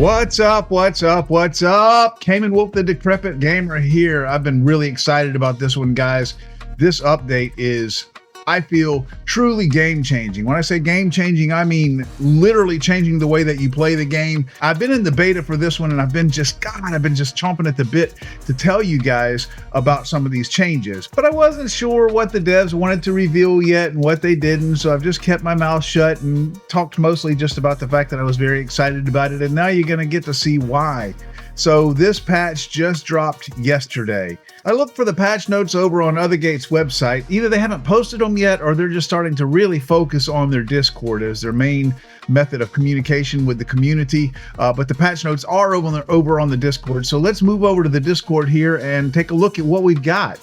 What's up? What's up? What's up? Cayman Wolf, the Decrepit Gamer here. I've been really excited about this one, guys. This update is, I feel, truly game-changing. When I say game-changing, I mean literally changing the way that you play the game. I've been in the beta for this one, and I've been just chomping at the bit to tell you guys about some of these changes. But I wasn't sure what the devs wanted to reveal yet and what they didn't, so I've just kept my mouth shut and talked mostly just about the fact that I was very excited about it, and now you're going to get to see why. So this patch just dropped yesterday. I looked for the patch notes over on Othergate's website. Either they haven't posted them yet or they're just starting to really focus on their Discord as their main method of communication with the community. But the patch notes are over on the Discord. So let's move over to the Discord here and take a look at what we've got.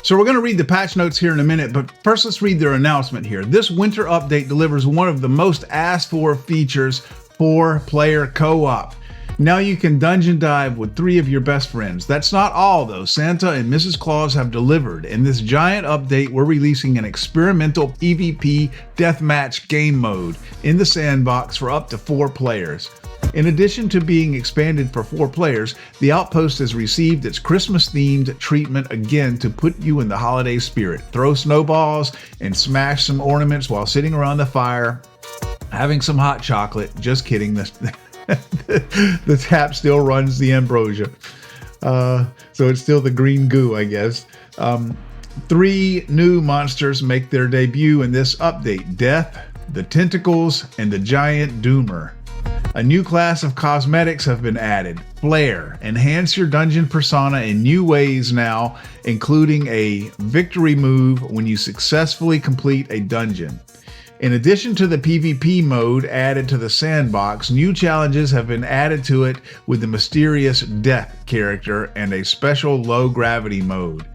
So we're going to read the patch notes here in a minute, but first let's read their announcement here. This winter update delivers one of the most asked for features for player co-op. Now you can dungeon dive with 3 of your best friends. That's not all though. Santa and Mrs. Claus have delivered. In this giant update, we're releasing an experimental PvP deathmatch game mode in the sandbox for up to 4 players. In addition to being expanded for 4 players, the Outpost has received its Christmas-themed treatment again to put you in the holiday spirit. Throw snowballs and smash some ornaments while sitting around the fire, having some hot chocolate. Just kidding. The tap still runs the ambrosia. So it's still the green goo, I guess. 3 new monsters make their debut in this update. Death, the Tentacles, and the Giant Doomer. A new class of cosmetics have been added. Flair. Enhance your dungeon persona in new ways now, including a victory move when you successfully complete a dungeon. In addition to the PvP mode added to the sandbox, new challenges have been added to it with the mysterious Death character and a special low gravity mode.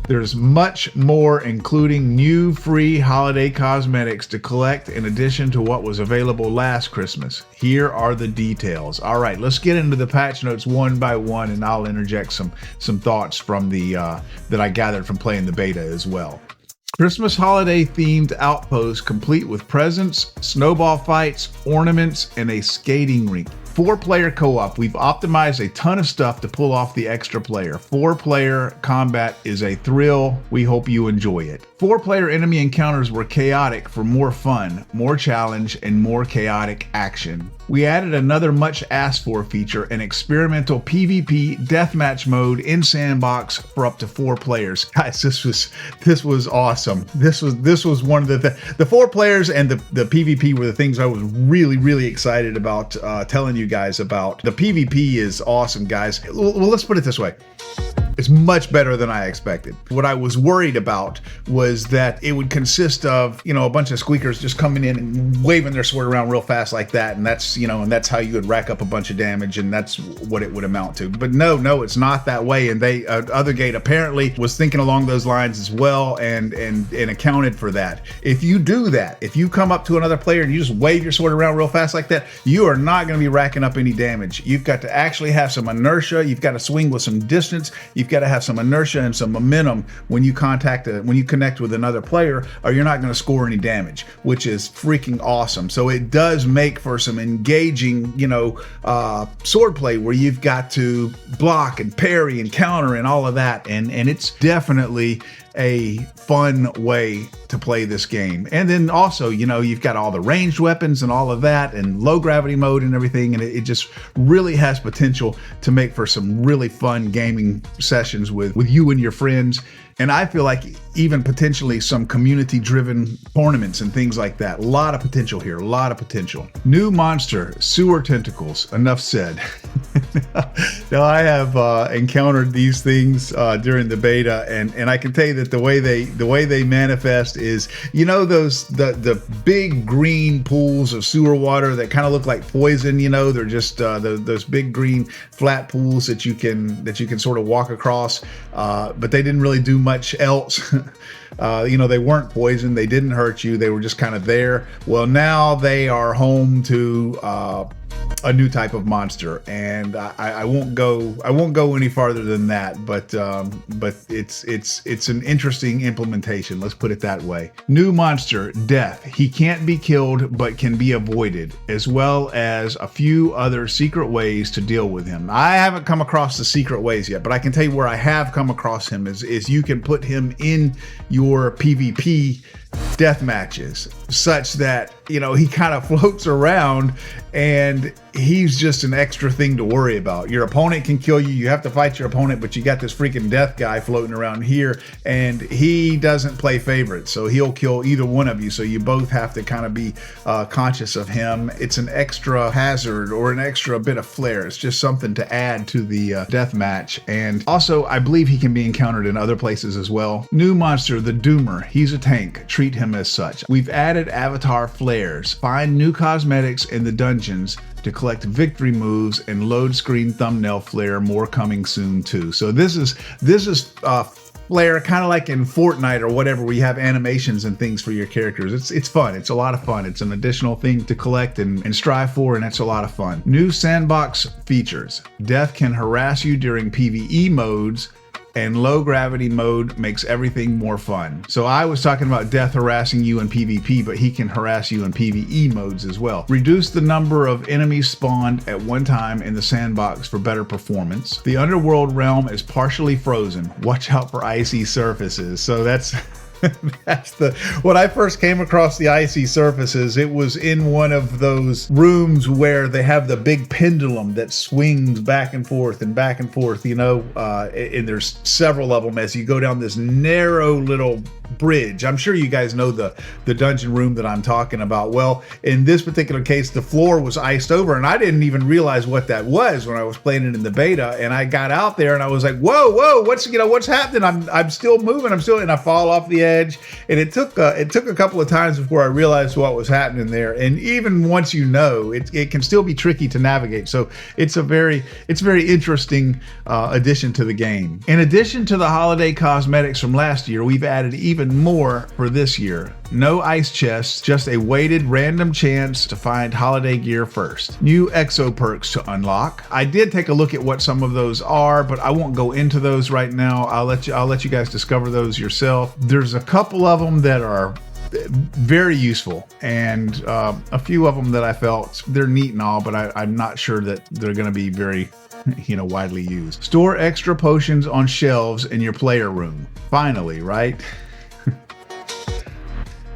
There's much more, including new free holiday cosmetics to collect in addition to what was available last Christmas. Here are the details. All right, let's get into the patch notes one by one, and I'll interject some thoughts from the that I gathered from playing the beta as well. Christmas holiday themed outpost complete with presents, snowball fights, ornaments, and a skating rink. 4-player co-op. We've optimized a ton of stuff to pull off the extra player. 4-player combat is a thrill. We hope you enjoy it. 4-player enemy encounters were chaotic for more fun, more challenge, and more chaotic action. We added another much asked for feature, an experimental PvP deathmatch mode in sandbox for up to 4 players. Guys, this was awesome. This was one of the 4 players, and the PvP were the things I was really excited about telling you guys about. The PvP is awesome, guys. Well, let's put it this way. It's much better than I expected. What I was worried about was that it would consist of, a bunch of squeakers just coming in and waving their sword around real fast like that, and that's, and that's how you would rack up a bunch of damage, and that's what it would amount to. But no, it's not that way, and they Othergate apparently was thinking along those lines as well, and accounted for that. If you do that, if you come up to another player and you just wave your sword around real fast like that, you are not going to be racking up any damage. You've got to actually have some inertia. You've got to swing with some distance. You've got to have some inertia and some momentum when you connect with another player, or you're not going to score any damage, which is freaking awesome. So it does make for some engaging, swordplay where you've got to block and parry and counter and all of that, and it's definitely a fun way to play this game. And then also, you've got all the ranged weapons and all of that, and low gravity mode and everything, and it just really has potential to make for some really fun gaming sessions with you and your friends. And I feel like even potentially some community-driven tournaments and things like that. A lot of potential here, a lot of potential. New monster, sewer tentacles. Enough said. Now I have encountered these things during the beta, and I can tell you that the way they manifest is, the big green pools of sewer water that kind of look like poison. They're just those big green flat pools that you can sort of walk across, but they didn't really do much else. They weren't poison, they didn't hurt you, they were just kind of there. Well, now they are home to a new type of monster, and I won't go any farther than that. But it's an interesting implementation. Let's put it that way. New monster, Death. He can't be killed, but can be avoided, as well as a few other secret ways to deal with him. I haven't come across the secret ways yet, but I can tell you where I have come across him is you can put him in your PvP death matches such that, you know, he kind of floats around and he's just an extra thing to worry about. Your opponent can kill you. You have to fight your opponent, but you got this freaking death guy floating around here, and he doesn't play favorites, so he'll kill either one of you. So you both have to kind of be conscious of him. It's an extra hazard or an extra bit of flair. It's just something to add to the death match. And also, I believe he can be encountered in other places as well. New monster, the Doomer. He's a tank. Treat him as such. We've added avatar flares. Find new cosmetics in the dungeons to collect victory moves and load screen thumbnail flare. More coming soon too. So this is flare, kind of like in Fortnite or whatever, where you have animations and things for your characters. It's fun. It's a lot of fun. It's an additional thing to collect and strive for, and it's a lot of fun. New sandbox features. Death can harass you during PvE modes, and low gravity mode makes everything more fun. So I was talking about Death harassing you in PvP, but he can harass you in PvE modes as well. Reduce the number of enemies spawned at one time in the sandbox for better performance. The underworld realm is partially frozen. Watch out for icy surfaces. So that's when I first came across the icy surfaces, it was in one of those rooms where they have the big pendulum that swings back and forth, you know, and there's several of them as you go down this narrow little bridge. I'm sure you guys know the dungeon room that I'm talking about. Well, in this particular case, the floor was iced over, and I didn't even realize what that was when I was playing it in the beta. And I got out there and I was like, whoa, what's happening? I'm still moving. And I fall off the edge. And it took a couple of times before I realized what was happening there. And even once you know, it can still be tricky to navigate. So it's very interesting addition to the game. In addition to the holiday cosmetics from last year, we've added even more for this year. No ice chests, just a weighted random chance to find holiday gear first. New exo perks to unlock. I did take a look at what some of those are, but I won't go into those right now. I'll let you guys discover those yourself. There's a couple of them that are very useful, and a few of them that I felt they're neat and all, but I'm not sure that they're going to be very, you know, widely used. Store extra potions on shelves in your player room. Finally, right?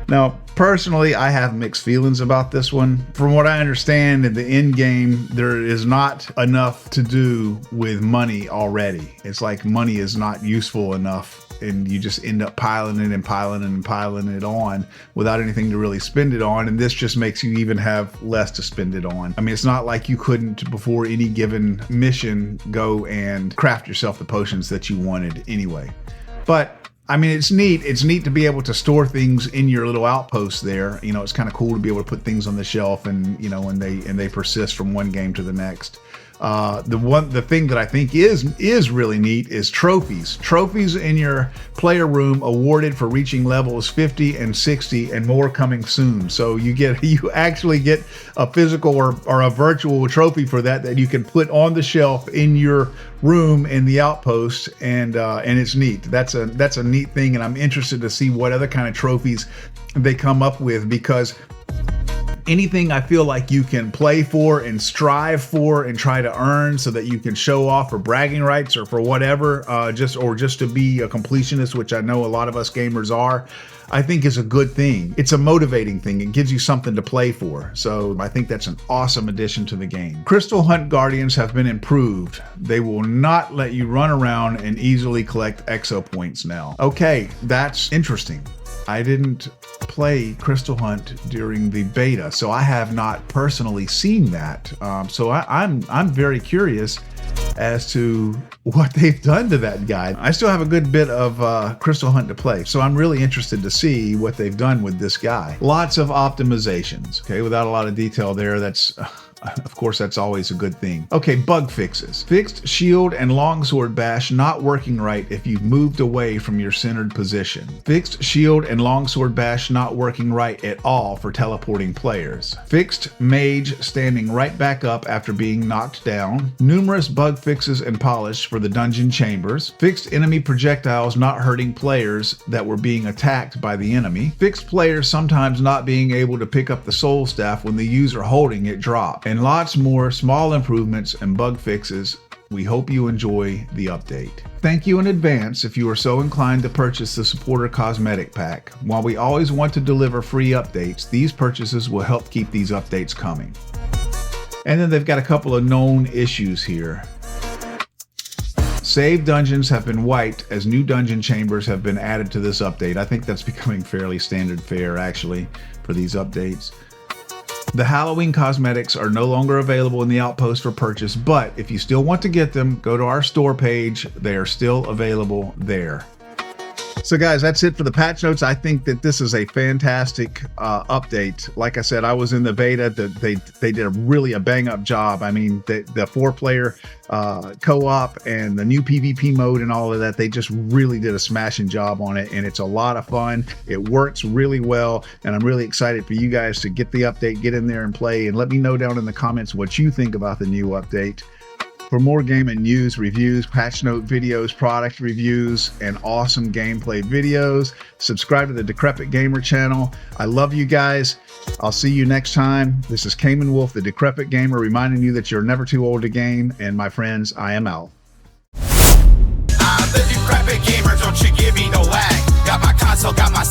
Now, personally, I have mixed feelings about this one. From what I understand, in the end game, there is not enough to do with money already. It's like money is not useful enough, and you just end up piling it on without anything to really spend it on. And this just makes you even have less to spend it on. I mean, it's not like you couldn't, before any given mission, go and craft yourself the potions that you wanted anyway. But I mean, it's neat. It's neat to be able to store things in your little outpost there. You know, it's kind of cool to be able to put things on the shelf, and you know, and they persist from one game to the next. The thing that I think is really neat is trophies. Trophies in your player room awarded for reaching levels 50 and 60, and more coming soon. So you actually get a physical or a virtual trophy for that you can put on the shelf in your room in the outpost, and it's neat. That's a neat thing, and I'm interested to see what other kind of trophies they come up with, because anything I feel like you can play for and strive for and try to earn so that you can show off for bragging rights or for whatever, just to be a completionist, which I know a lot of us gamers are, I think is a good thing. It's a motivating thing. It gives you something to play for. So I think that's an awesome addition to the game. Crystal Hunt Guardians have been improved. They will not let you run around and easily collect exo points now. Okay, that's interesting. I didn't play Crystal Hunt during the beta, so I have not personally seen that. So I'm very curious as to what they've done to that guy. I still have a good bit of Crystal Hunt to play, so I'm really interested to see what they've done with this guy. Lots of optimizations, okay, without a lot of detail there. That's Of course, that's always a good thing. Okay, bug fixes. Fixed shield and longsword bash not working right if you've moved away from your centered position. Fixed shield and longsword bash not working right at all for teleporting players. Fixed mage standing right back up after being knocked down. Numerous bug fixes and polish for the dungeon chambers. Fixed enemy projectiles not hurting players that were being attacked by the enemy. Fixed players sometimes not being able to pick up the soul staff when the user holding it dropped. And lots more small improvements and bug fixes. We hope you enjoy the update. Thank you in advance if you are so inclined to purchase the Supporter Cosmetic Pack. While we always want to deliver free updates, these purchases will help keep these updates coming. And then they've got a couple of known issues here. Save dungeons have been wiped as new dungeon chambers have been added to this update. I think that's becoming fairly standard fare actually for these updates. The Halloween cosmetics are no longer available in the Outpost for purchase, but if you still want to get them, go to our store page. They are still available there. So guys, that's it for the patch notes. I think that this is a fantastic update. Like I said, I was in the beta. They did a bang up job. I mean, the 4-player co-op and the new PvP mode and all of that, they just really did a smashing job on it, and it's a lot of fun. It works really well, and I'm really excited for you guys to get the update, get in there and play, and let me know down in the comments what you think about the new update. For more gaming news, reviews, patch note videos, product reviews, and awesome gameplay videos, subscribe to the Decrepit Gamer channel. I love you guys. I'll see you next time. This is Cayman Wolf, the Decrepit Gamer, reminding you that you're never too old to game. And my friends, I am out. I'm the Decrepit Gamer, don't you give me no lag. Got my console, got my